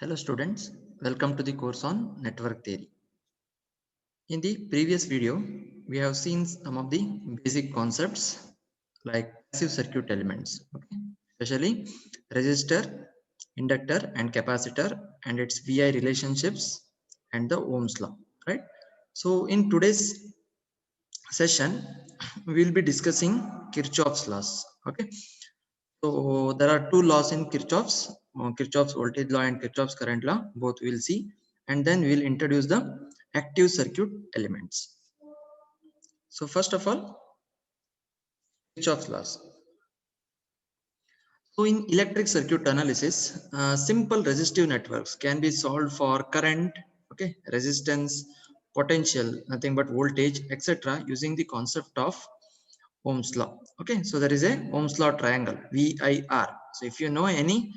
Hello students, welcome to the course on network theory. In the previous video, we have seen some of the basic concepts like passive circuit elements, okay? Especially resistor, inductor and capacitor and its VI relationships and the Ohm's law, right? So in today's session, we will be discussing Kirchhoff's laws, okay? So there are two laws in Kirchhoff's voltage law and Kirchhoff's current law. Both we'll see, and then we'll introduce the active circuit elements. So first of all, Kirchhoff's laws. So in electric circuit analysis, simple resistive networks can be solved for current, okay, resistance, potential, nothing but voltage, etc., using the concept of Ohm's law. Okay, so there is a Ohm's law triangle VIR. So if you know any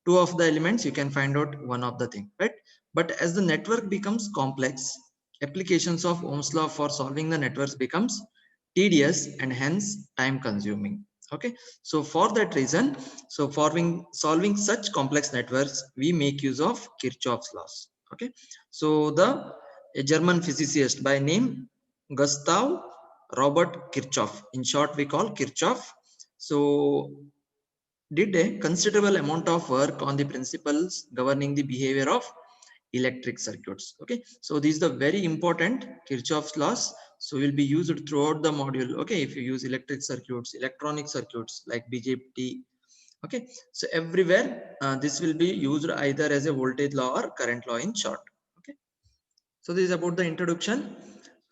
two of the elements, you can find out one of the thing, right? But as the network becomes complex, applications of Ohm's law for solving the networks becomes tedious and hence time consuming. Okay, so for that reason, so for solving such complex networks, we make use of Kirchhoff's laws. Okay, so a German physicist by name Gustav Robert Kirchhoff, in short we call Kirchhoff, so did a considerable amount of work on the principles governing the behavior of electric circuits. Okay, so these are the very important Kirchhoff's laws, so will be used throughout the module. Okay, if you use electric circuits, electronic circuits like BJT, okay, so everywhere this will be used either as a voltage law or current law in short. Okay, so this is about the introduction.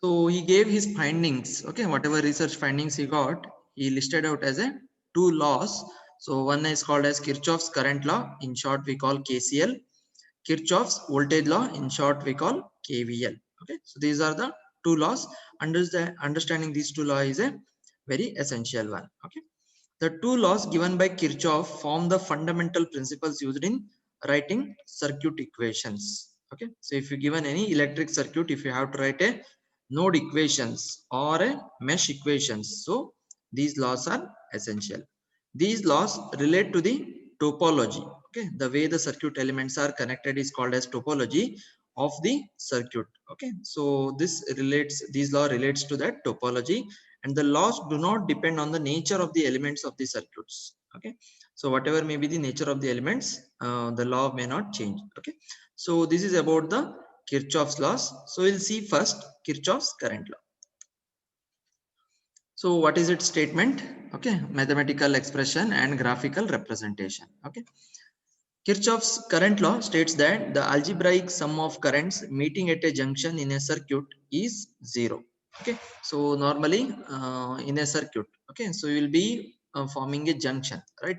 So he gave his findings, okay, whatever research findings he got, he listed out as a two laws. So one is called as Kirchhoff's current law, in short we call KCL, Kirchhoff's voltage law, in short we call KVL. Okay, so these are the two laws. Understanding these two laws is a very essential one. Okay, the two laws given by Kirchhoff form the fundamental principles used in writing circuit equations. Okay, so if you given any electric circuit, if you have to write a node equations or a mesh equations, so these laws are essential. These laws relate to the topology. Okay, the way the circuit elements are connected is called as topology of the circuit. Okay, so these law relates to that topology, and the laws do not depend on the nature of the elements of the circuits. Okay, so whatever may be the nature of the elements, the law may not change. Okay, so this is about the Kirchhoff's laws. So we'll see first Kirchhoff's current law. So what is its statement? Okay, mathematical expression and graphical representation. Okay, Kirchhoff's current law states that the algebraic sum of currents meeting at a junction in a circuit is zero. Okay, so normally in a circuit, okay, so you will be forming a junction, right?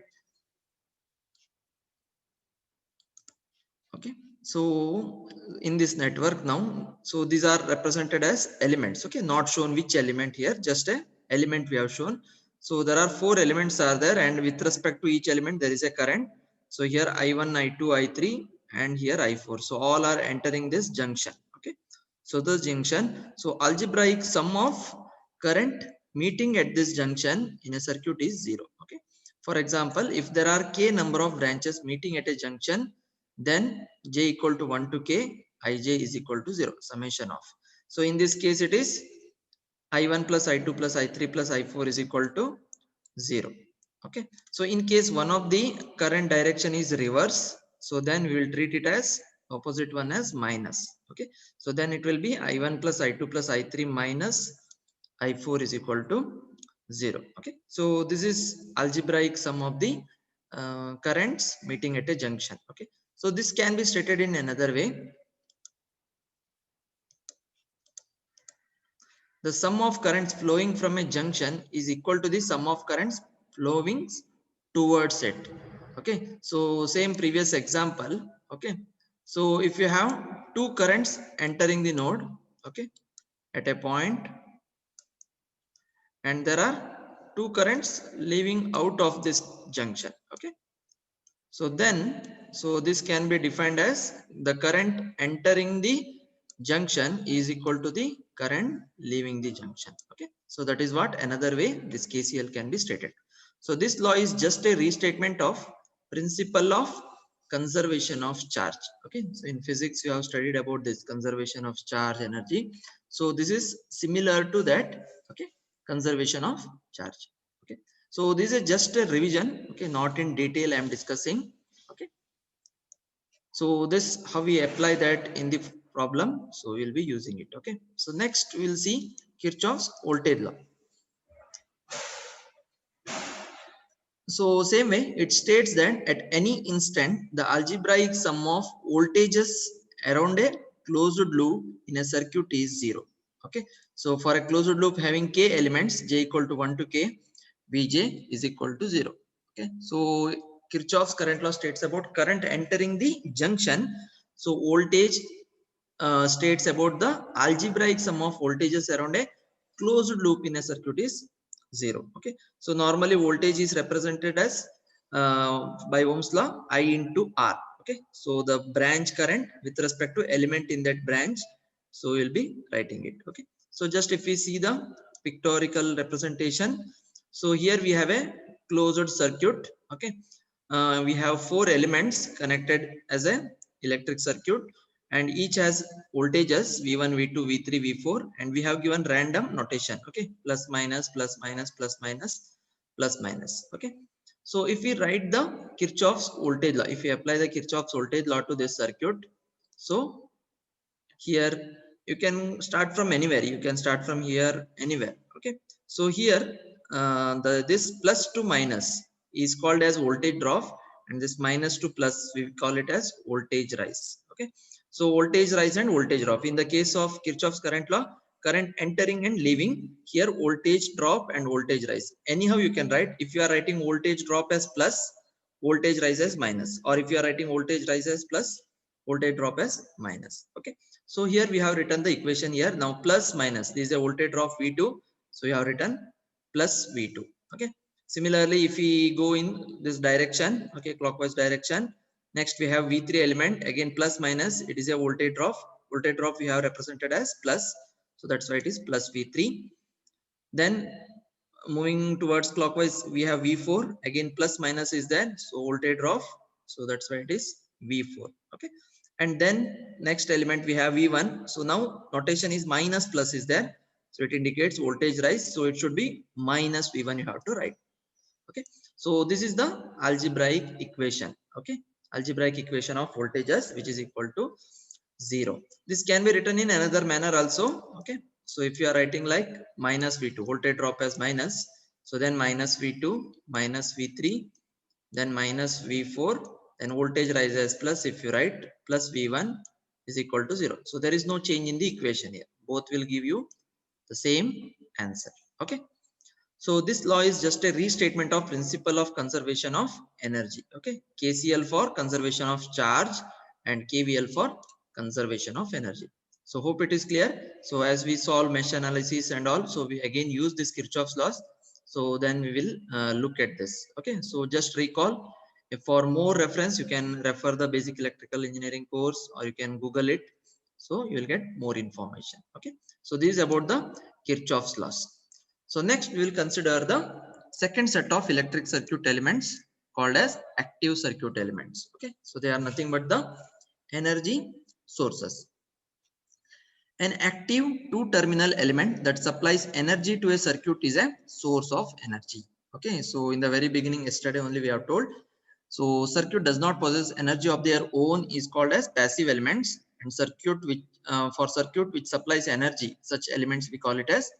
Okay, so in this network now, so these are represented as elements. Okay, not shown which element here, just a element we have shown. So there are four elements are there, and with respect to each element there is a current. So here I1, I2, I3, and here I4. So all are entering this junction. Okay, so the junction, so algebraic sum of current meeting at this junction in a circuit is zero. Okay, for example, if there are k number of branches meeting at a junction, then j equal to 1 to k, ij is equal to 0, summation of. So in this case it is I1 plus I2 plus I3 plus I4 is equal to 0. Okay, so in case one of the current direction is reverse, so then we will treat it as opposite one as minus. Okay, so then it will be I1 plus I2 plus I3 minus I4 is equal to 0. Okay, so this is algebraic sum of the currents meeting at a junction. Okay, so this can be stated in another way. The sum of currents flowing from a junction is equal to the sum of currents flowing towards it. Okay, so same previous example. Okay, so if you have two currents entering the node, okay, at a point, and there are two currents leaving out of this junction. Okay, so then, so this can be defined as the current entering the junction is equal to the current leaving the junction. Okay, so that is what another way this KCL can be stated. So this law is just a restatement of principle of conservation of charge. Okay, so in physics you have studied about this conservation of charge energy. So this is similar to that. Okay, conservation of charge. Okay, so this is just a revision. Okay, not in detail I am discussing. Okay, so this how we apply that in the problem, so we'll be using it. Okay, so next we'll see Kirchhoff's voltage law. So same way, it states that at any instant, the algebraic sum of voltages around a closed loop in a circuit is zero. Okay. So for a closed loop having k elements, j equal to 1 to k, Vj is equal to 0. Okay. So Kirchhoff's current law states about current entering the junction. So voltage states about the algebraic sum of voltages around a closed loop in a circuit is 0. Okay, so normally voltage is represented as by Ohm's law I into R. Okay, so the branch current with respect to element in that branch, so we'll be writing it. Okay, so just if we see the pictorial representation, so here we have a closed circuit. Okay, we have four elements connected as a electric circuit, and each has voltages v1 v2 v3 v4, and we have given random notation. Okay, plus minus plus minus plus minus plus minus. Okay, so if we write the Kirchhoff's voltage law, if we apply the Kirchhoff's voltage law to this circuit, so here you can start from anywhere, you can start from here anywhere. Okay, so here this plus to minus is called as voltage drop, and this minus to plus we call it as voltage rise. Okay, so voltage rise and voltage drop in the case of Kirchhoff's current law, current entering and leaving, here voltage drop and voltage rise. Anyhow you can write, if you are writing voltage drop as plus, voltage rise as minus, or if you are writing voltage rise as plus, voltage drop as minus. Okay, so here we have written the equation here. Now plus minus, this is a voltage drop v2, so we have written plus v2. Okay, similarly if we go in this direction, okay, clockwise direction, next we have v3 element, again plus minus, it is a voltage drop. Voltage drop we have represented as plus, so that's why it is plus v3. Then moving towards clockwise, we have v4, again plus minus is there, so voltage drop, so that's why it is v4. Okay, and then next element we have v1, so now notation is minus plus is there, so it indicates voltage rise, so it should be minus v1 you have to write. Okay, so this is the algebraic equation. Okay, algebraic equation of voltages, which is equal to 0. This can be written in another manner also. Okay, so if you are writing like minus v2, voltage drop as minus, so then minus v2 minus v3, then minus v4, then voltage rise as plus, if you write plus v1 is equal to 0. So there is no change in the equation here, both will give you the same answer. Okay, so this law is just a restatement of principle of conservation of energy. Okay, KCL for conservation of charge and KVL for conservation of energy. So hope it is clear. So as we solve mesh analysis and all, so we again use this Kirchhoff's laws. So then we will look at this. Okay, so just recall. If for more reference, you can refer the basic electrical engineering course, or you can Google it. So you will get more information. Okay, so this is about the Kirchhoff's laws. So next we will consider the second set of electric circuit elements called as active circuit elements. Okay, so they are nothing but the energy sources. An active two-terminal element that supplies energy to a circuit is a source of energy. Okay, so in the very beginning, yesterday only we have told. So circuit does not possess energy of their own is called as passive elements, and circuit which for circuit which supplies energy, such elements we call it as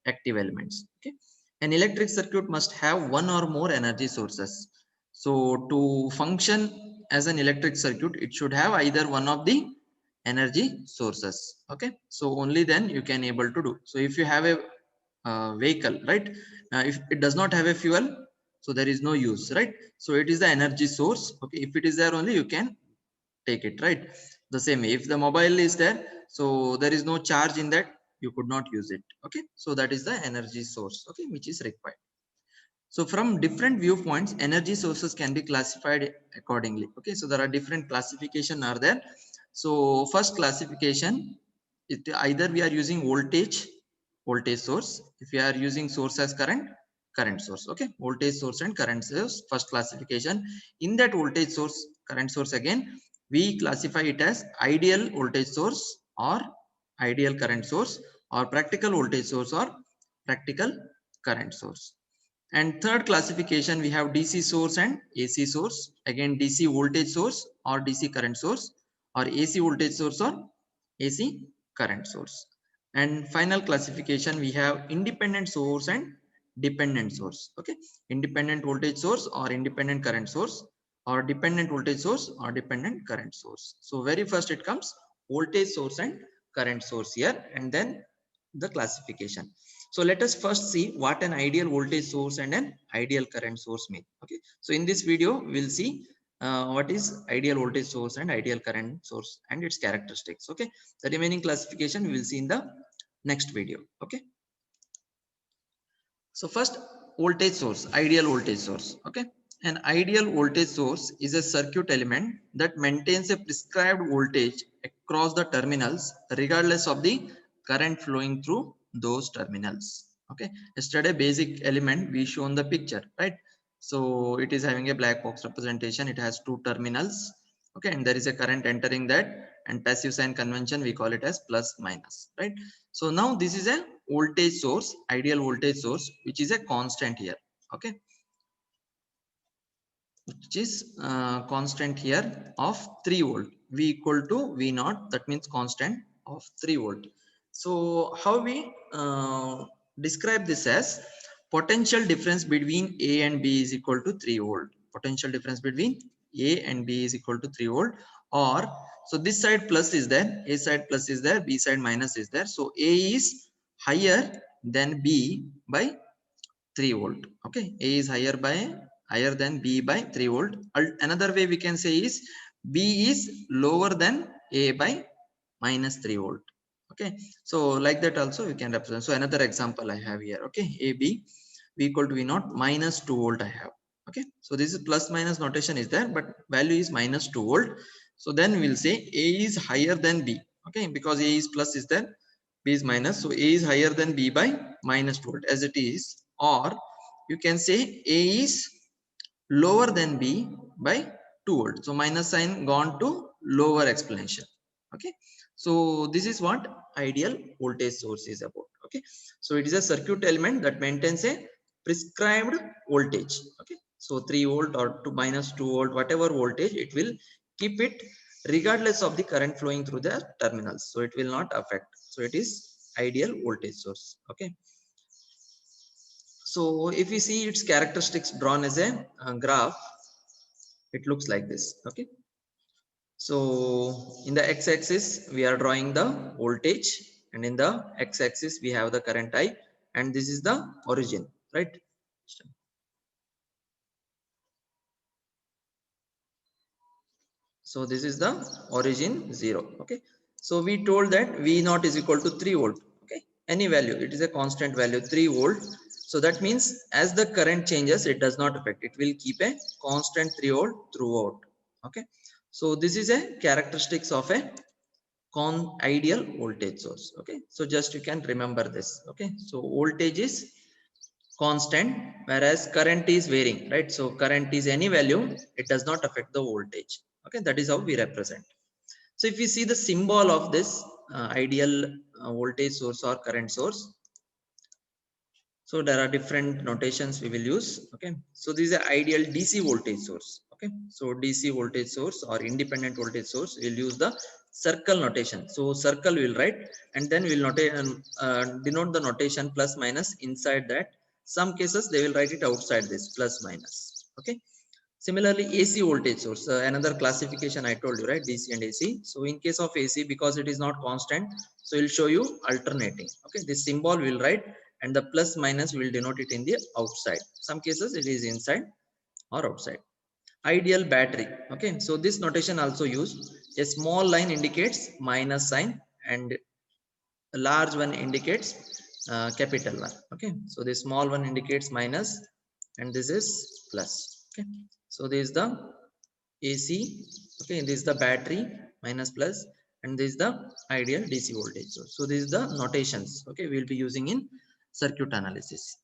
active elements. Okay, an electric circuit must have one or more energy sources. So to function as an electric circuit, it should have either one of the energy sources. Okay, so only then you can able to do. So if you have a vehicle, right, if it does not have a fuel, so there is no use, right? So it is the energy source. Okay, if it is there only you can take it, right? The same way if the mobile is there, so there is no charge in that, you could not use it. Okay, so that is the energy source, okay, which is required. So from different viewpoints, energy sources can be classified accordingly. Okay, so there are different classification are there. So first classification, it either we are using voltage source. If we are using source as current, current source. Okay, voltage source and current source, first classification. In that voltage source, current source, again we classify it as ideal voltage source or ideal current source, or practical voltage source or practical current source. And third classification, we have DC source and AC source. Again, DC voltage source or DC current source, or AC voltage source or AC current source. And final classification, we have independent source and dependent source. Okay, independent voltage source or independent current source, or dependent voltage source or dependent current source. So very first it comes voltage source and current source here, and then the classification. So let us first see what an ideal voltage source and an ideal current source mean. Okay, so in this video we'll see what is ideal voltage source and ideal current source and its characteristics. Okay, the remaining classification we will see in the next video. Okay, so first, voltage source, ideal voltage source. Okay, an ideal voltage source is a circuit element that maintains a prescribed voltage across the terminals regardless of the current flowing through those terminals. Okay, yesterday basic element we shown the picture, right? So it is having a black box representation. It has two terminals. Okay, and there is a current entering that, and passive sign convention we call it as plus minus, right? So now this is a voltage source, ideal voltage source, which is a constant here. Okay, which is constant here of 3 volt. V equal to V naught, that means constant of 3 volt. So how we describe this as potential difference between A and B is equal to 3 volt. Potential difference between A and B is equal to 3 volt. Or so this side plus is there, A side plus is there, B side minus is there. So A is higher than B by 3 volt. Okay, A is higher than B by 3 volt. Another way we can say is B is lower than A by minus 3 volt. Okay, so like that also you can represent. So another example I have here. Okay, AB V equal to V naught minus 2 volt I have. Okay, so this is plus minus notation is there, but value is minus 2 volt. So then we'll say A is higher than B. Okay, because A is plus is there, B is minus, so A is higher than B by minus 2 volt as it is. Or you can say A is lower than B by 2 volt. So minus sign gone to lower explanation. Okay, so this is what ideal voltage source is about. Okay, so it is a circuit element that maintains a prescribed voltage. Okay, so 3 volt or to minus 2 volt, whatever voltage, it will keep it regardless of the current flowing through the terminals, so it will not affect. So it is ideal voltage source. Okay, so if we see its characteristics drawn as a graph, it looks like this. Okay, so in the x-axis we are drawing the voltage, and in the x-axis we have the current I, and this is the origin, right? So this is the origin 0. Okay, so we told that V naught is equal to 3 volt. Okay, any value, it is a constant value 3 volt. So that means as the current changes, it does not affect, it will keep a constant 3 volt throughout. Okay, so this is a characteristics of a ideal voltage source. Okay, so just you can remember this. Okay, so voltage is constant whereas current is varying, right? So current is any value, it does not affect the voltage. Okay, that is how we represent. So if we see the symbol of this ideal voltage source or current source, so there are different notations we will use. Okay, so this is an ideal DC voltage source. Okay, so DC voltage source or independent voltage source, we'll use the circle notation. So circle will write, and then we'll denote the notation plus minus inside that. Some cases they will write it outside this plus minus. Okay, similarly AC voltage source, another classification I told you, right? DC and AC. So in case of AC, because it is not constant, so it will show you alternating. Okay, this symbol will write, and the plus minus will denote it in the outside. Some cases it is inside or outside. Ideal battery. Okay, so this notation also used. A small line indicates minus sign, and a large one indicates capital one. Okay, so the small one indicates minus, and this is plus. Okay, so this is the AC. Okay, this is the battery, minus plus, and this is the ideal DC voltage source. So this is the notations. Okay, we'll be using in circuit analysis.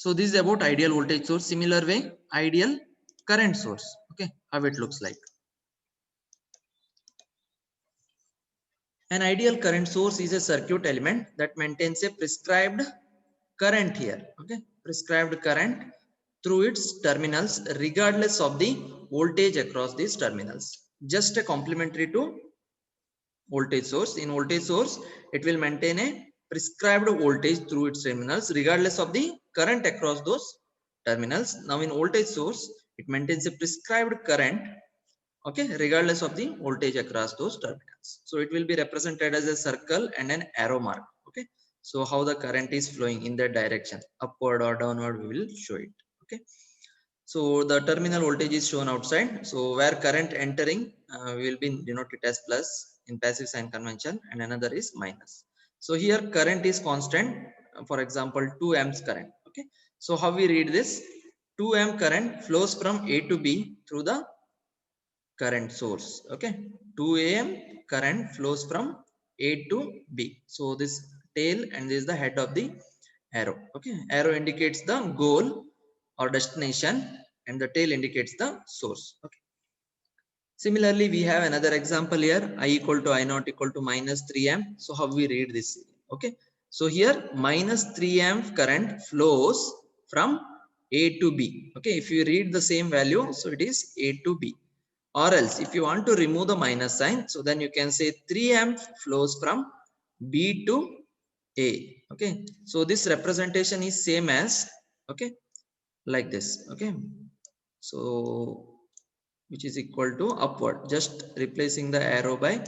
So this is about ideal voltage source. Similar way, ideal current source. Okay, how it looks like. An ideal current source is a circuit element that maintains a prescribed current here. Okay, prescribed current through its terminals regardless of the voltage across these terminals. Just a complementary to voltage source. In voltage source, it will maintain a prescribed voltage through its terminals regardless of the current across those terminals. Now in voltage source, it maintains a prescribed current, okay, regardless of the voltage across those terminals. So it will be represented as a circle and an arrow mark. Okay, so how the current is flowing in that direction, upward or downward, we will show it. Okay, so the terminal voltage is shown outside. So where current entering will be denoted as plus in passive sign convention, and another is minus. So here current is constant, for example 2 amps current. Okay, so how we read this? 2 amp current flows from A to B through the current source. Okay, 2 am current flows from A to B. So this tail and this is the head of the arrow. Okay, arrow indicates the goal or destination and the tail indicates the source. Okay, similarly we have another example here, I equal to I naught equal to minus 3 amp. So how we read this? Okay, so here minus 3 amp current flows from A to B. Okay, if you read the same value, so it is A to B. Or else if you want to remove the minus sign, so then you can say 3 amp flows from B to A. Okay, so this representation is same as, okay, like this. Okay, so which is equal to upward, just replacing the arrow by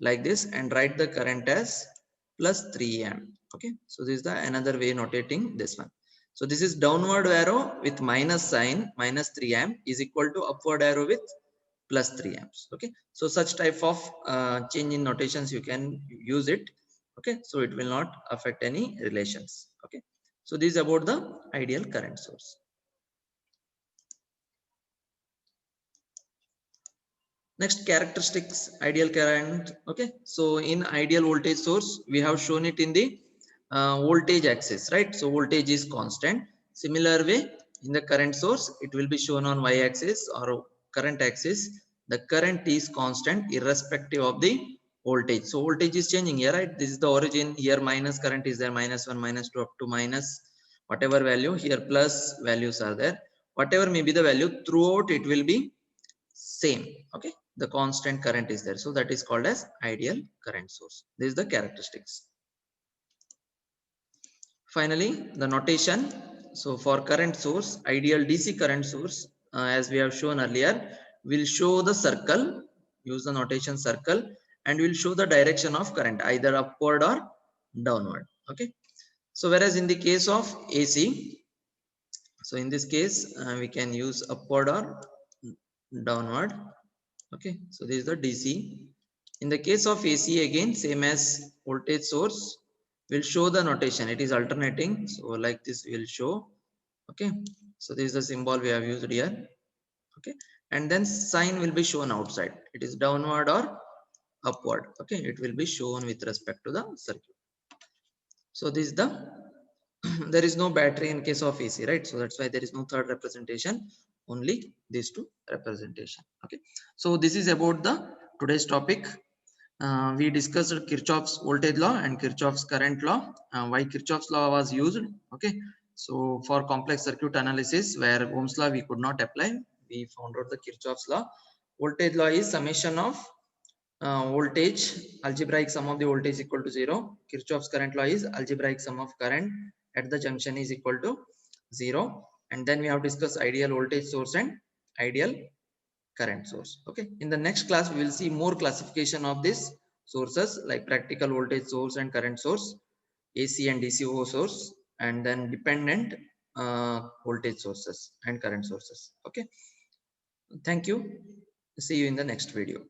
like this and write the current as plus 3 amp. Okay, so this is the another way notating this one. So this is downward arrow with minus sign, minus 3 amp is equal to upward arrow with plus 3 amps. Okay, so such type of change in notations you can use it. Okay, so it will not affect any relations. Okay, so this is about the ideal current source. Next, characteristics ideal current. Okay, so in ideal voltage source we have shown it in the voltage axis, right? So voltage is constant. Similar way, in the current source it will be shown on y axis or current axis. The current is constant irrespective of the voltage. So voltage is changing here, right? This is the origin. Here minus current is there, minus 1, minus 2 up to minus whatever value. Here plus values are there. Whatever may be the value, throughout it will be same. Okay, the constant current is there, so that is called as ideal current source. This is the characteristics. Finally, the notation. So for current source, ideal DC current source, as we have shown earlier, will show the circle, use the notation circle, and will show the direction of current either upward or downward. Okay, so whereas in the case of AC, so in this case we can use upward or downward. Okay, so this is the DC. In the case of AC, again same as voltage source, will show the notation, it is alternating, so like this will show. Okay, so this is the symbol we have used here. Okay, and then sign will be shown outside, it is downward or upward. Okay, it will be shown with respect to the circuit. So this is the there is no battery in case of AC, right? So that's why there is no third representation, only these two representation. Okay, so this is about the today's topic. We discussed Kirchhoff's voltage law and Kirchhoff's current law, why Kirchhoff's law was used. Okay, so for complex circuit analysis where Ohm's law we could not apply, we found out the Kirchhoff's law. Voltage law is summation of voltage, algebraic sum of the voltage equal to 0. Kirchhoff's current law is algebraic sum of current at the junction is equal to 0. And then we have discussed ideal voltage source and ideal current source. Okay, in the next class we will see more classification of these sources like practical voltage source and current source, AC and DC source, and then dependent voltage sources and current sources. Okay, thank you, see you in the next video.